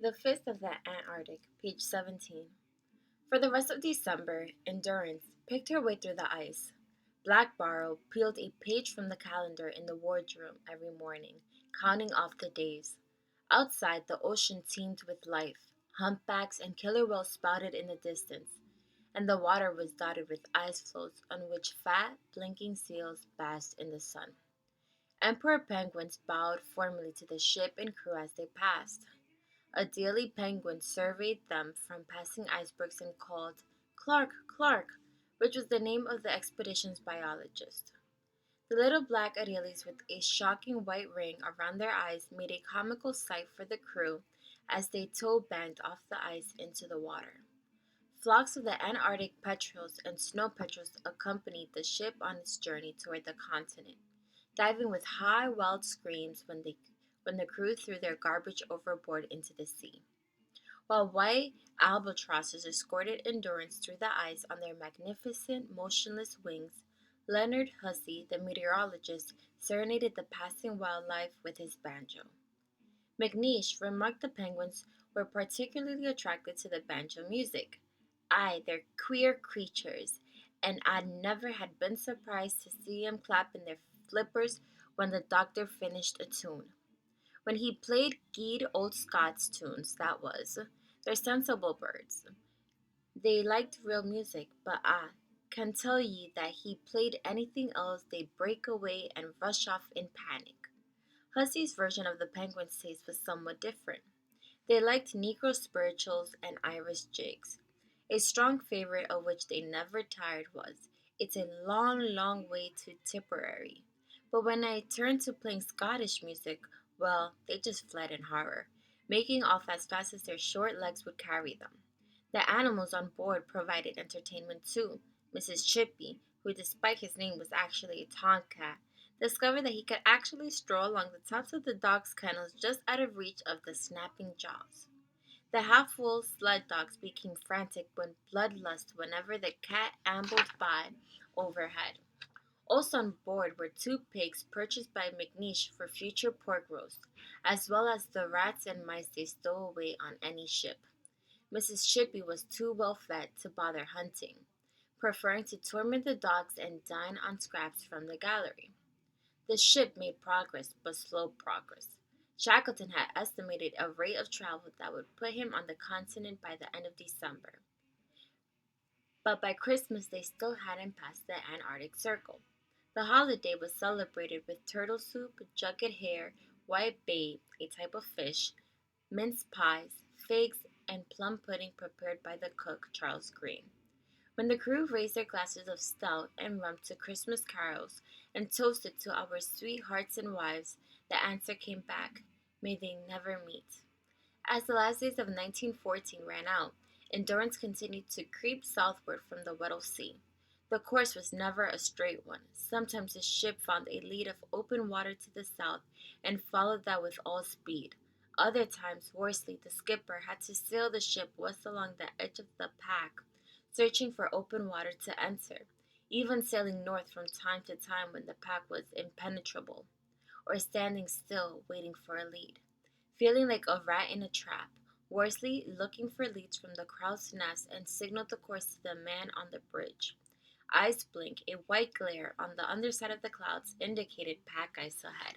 The Fist of the Antarctic, page 17. For the rest of December, Endurance picked her way through the ice. Black Barrow peeled a page from the calendar in the wardroom every morning, counting off the days. Outside, the ocean teemed with life. Humpbacks and killer whales spouted in the distance, and the water was dotted with ice floes on which fat, blinking seals basked in the sun. Emperor penguins bowed formally to the ship and crew as they passed. A daily penguin surveyed them from passing icebergs and called, "Clark, Clark," which was the name of the expedition's biologist. The little black Adelies with a shocking white ring around their eyes made a comical sight for the crew as they toe-banged off the ice into the water. Flocks of the Antarctic petrels and snow petrels accompanied the ship on its journey toward the continent, diving with high, wild screams when the crew threw their garbage overboard into the sea. While white albatrosses escorted Endurance through the ice on their magnificent, motionless wings, Leonard Hussey, the meteorologist, serenaded the passing wildlife with his banjo. McNeish remarked the penguins were particularly attracted to the banjo music. "Aye, they're queer creatures, and I'd never had been surprised to see 'em clapping their flippers when the doctor finished a tune. When he played Gede Old Scots tunes, that was. They're sensible birds. They liked real music, but I can tell ye that he played anything else they'd break away and rush off in panic." Hussey's version of the penguins' taste was somewhat different. They liked Negro spirituals and Irish jigs. A strong favorite of which they never tired was, "It's a long, long way to Tipperary." But when I turned to playing Scottish music, well, they just fled in horror, making off as fast as their short legs would carry them. The animals on board provided entertainment too. Mrs. Chippy, who despite his name was actually a tomcat, discovered that he could actually stroll along the tops of the dogs' kennels just out of reach of the snapping jaws. The half-full sled dogs became frantic with bloodlust whenever the cat ambled by overhead. Also on board were two pigs purchased by McNeish for future pork roast, as well as the rats and mice they stow away on any ship. Mrs. Chippy was too well fed to bother hunting, preferring to torment the dogs and dine on scraps from the gallery. The ship made progress, but slow progress. Shackleton had estimated a rate of travel that would put him on the continent by the end of December, but by Christmas they still hadn't passed the Antarctic Circle. The holiday was celebrated with turtle soup, jugged hare, white bait, a type of fish, mince pies, figs, and plum pudding prepared by the cook, Charles Green. When the crew raised their glasses of stout and rum to Christmas carols and toasted to our sweethearts and wives, the answer came back, "May they never meet." As the last days of 1914 ran out, Endurance continued to creep southward from the Weddell Sea. The course was never a straight one. Sometimes the ship found a lead of open water to the south and followed that with all speed. Other times, Worsley, the skipper, had to sail the ship west along the edge of the pack, searching for open water to enter, even sailing north from time to time when the pack was impenetrable, or standing still waiting for a lead. Feeling like a rat in a trap, Worsley looking for leads from the crow's nest and signaled the course to the man on the bridge. Eyes blink, a white glare on the underside of the clouds indicated pack ice ahead.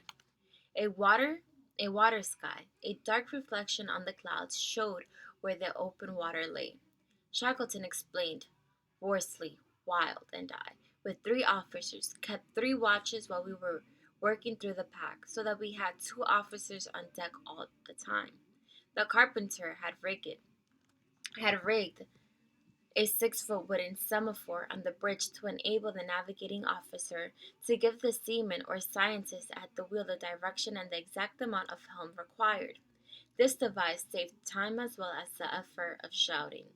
A water a water sky, a dark reflection on the clouds showed where the open water lay. Shackleton explained. Worsley, Wild, and I, with three officers, kept three watches while we were working through the pack, so that we had two officers on deck all the time. The carpenter had rigged a 6-foot wooden semaphore on the bridge to enable the navigating officer to give the seaman or scientist at the wheel the direction and the exact amount of helm required. This device saved time as well as the effort of shouting.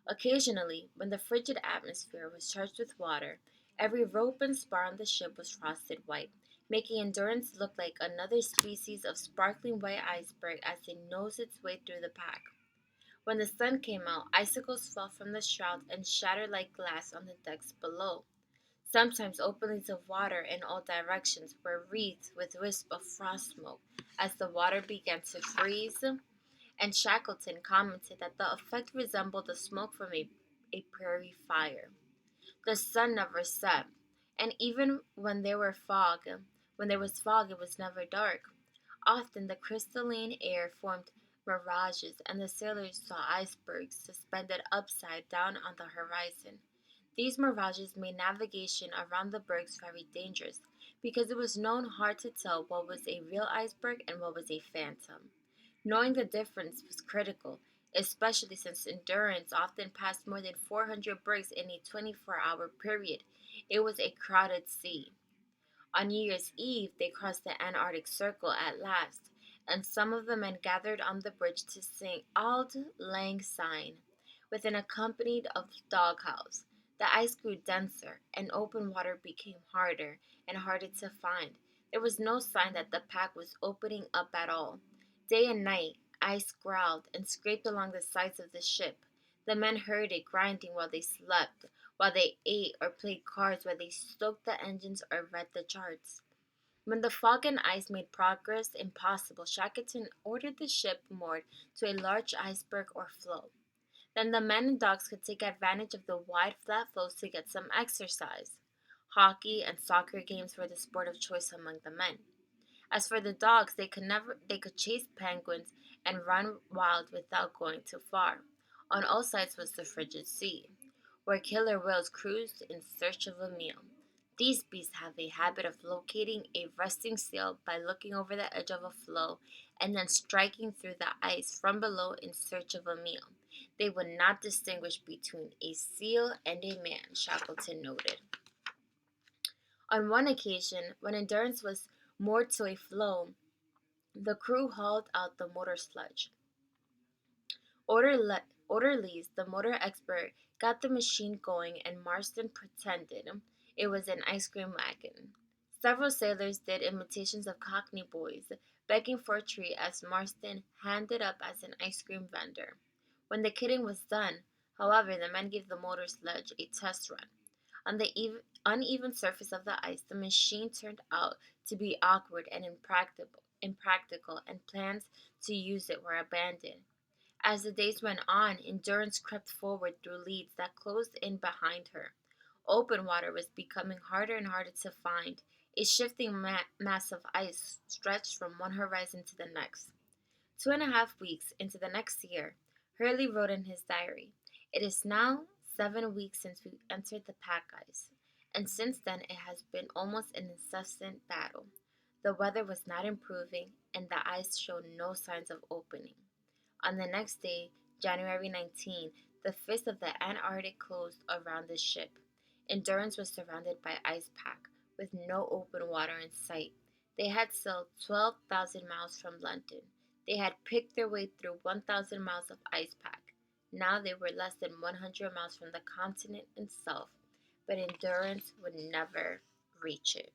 Occasionally, when the frigid atmosphere was charged with water, every rope and spar on the ship was frosted white, making Endurance look like another species of sparkling white iceberg as it nosed its way through the pack. When the sun came out, icicles fell from the shroud and shattered like glass on the decks below. Sometimes openings of water in all directions were wreathed with wisps of frost smoke as the water began to freeze and Shackleton commented that the effect resembled the smoke from a prairie fire. The sun never set, and even when there was fog, it was never dark. Often the crystalline air formed mirages, and the sailors saw icebergs suspended upside down on the horizon. These mirages made navigation around the bergs very dangerous because it was known hard to tell what was a real iceberg and what was a phantom. Knowing the difference was critical, especially since Endurance often passed more than 400 bergs in a 24-hour period. It was a crowded sea. On New Year's Eve, they crossed the Antarctic Circle at last, and some of the men gathered on the bridge to sing Auld Lang Syne, with an accompaniment of doghouse. The ice grew denser, and open water became harder and harder to find. There was no sign that the pack was opening up at all. Day and night, ice growled and scraped along the sides of the ship. The men heard it grinding while they slept, while they ate or played cards, while they stoked the engines or read the charts. When the fog and ice made progress impossible, Shackleton ordered the ship moored to a large iceberg or floe. Then the men and dogs could take advantage of the wide, flat floes to get some exercise. Hockey and soccer games were the sport of choice among the men. As for the dogs, they could chase penguins and run wild without going too far. On all sides was the frigid sea, where killer whales cruised in search of a meal. These beasts have a habit of locating a resting seal by looking over the edge of a floe and then striking through the ice from below in search of a meal. They would not distinguish between a seal and a man, Shackleton noted. On one occasion, when Endurance was moored to a floe, the crew hauled out the motor sledge. Orderlies, the motor expert, got the machine going, and Marston pretended it was an ice cream wagon. Several sailors did imitations of Cockney boys, begging for a treat as Marston handed up as an ice cream vendor. When the kidding was done, however, the men gave the motor sledge a test run. On the uneven surface of the ice, the machine turned out to be awkward and impractical, and plans to use it were abandoned. As the days went on, Endurance crept forward through leads that closed in behind her. Open water was becoming harder and harder to find. A shifting mass of ice stretched from one horizon to the next. 2.5 weeks into the next year, Hurley wrote in his diary, "It is now 7 weeks since we entered the pack ice, and since then it has been almost an incessant battle. The weather was not improving, and the ice showed no signs of opening." On the next day, January 19, the fist of the Antarctic closed around the ship. Endurance was surrounded by ice pack, with no open water in sight. They had sailed 12,000 miles from London. They had picked their way through 1,000 miles of ice pack. Now they were less than 100 miles from the continent itself, but Endurance would never reach it.